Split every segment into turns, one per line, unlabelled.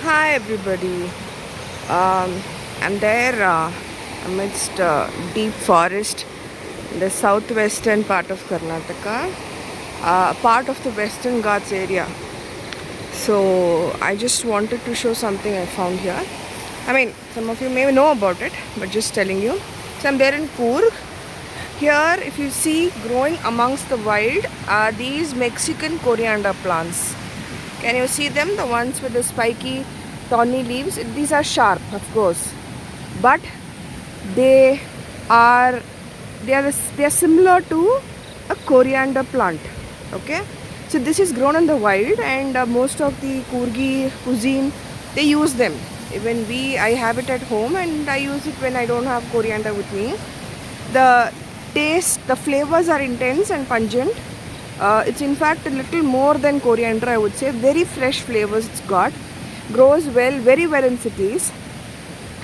Hi everybody. I'm there amidst deep forest in the southwestern part of Karnataka, part of the Western Ghats area. So I just wanted to show something I found here. I mean, some of you may know about it, but just telling you. So I'm there in Coorg. Here, if you see growing amongst the wild are these Mexican coriander plants. Can you see them? The ones with the spiky, thorny leaves. These are sharp, of course, but they are they are similar to a coriander plant. Okay, so this is grown in the wild, and most of the Kurgi cuisine they use them. Even I have it at home, and I use it when I don't have coriander with me. The taste, the flavors are intense and pungent. It's in fact a little more than coriander, I would say. Very fresh flavors it's got. Grows well, very well in cities.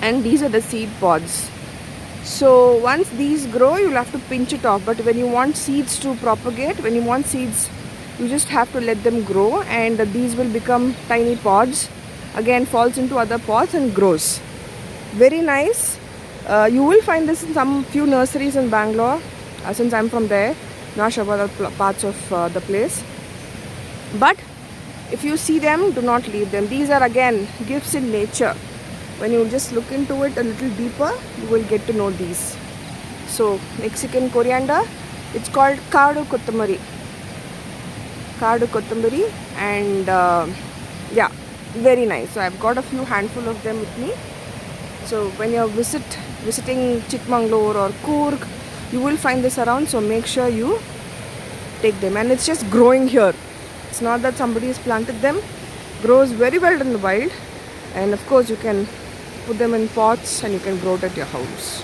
And these are the seed pods. So once these grow, you'll have to pinch it off. But when you want seeds to propagate, when you want seeds, you just have to let them grow, and these will become tiny pods. Again, falls into other pods and grows. Very nice. You will find this in some few nurseries in Bangalore, since I'm from there. Not sure about the parts of the place. But if you see them, do not leave them. These are again gifts in nature. When you just look into it a little deeper, you will get to know these. So Mexican coriander, it's called kaadu kothambari. Kaadu kothambari, and yeah, very nice. So I've got a few handful of them with me. So when you're visiting Chikmagalur or Coorg, you will find this around. So make sure you take them, and it's just growing here. It's not that somebody has planted them. Grows very well in the wild, and of course you can put them in pots and you can grow it at your house.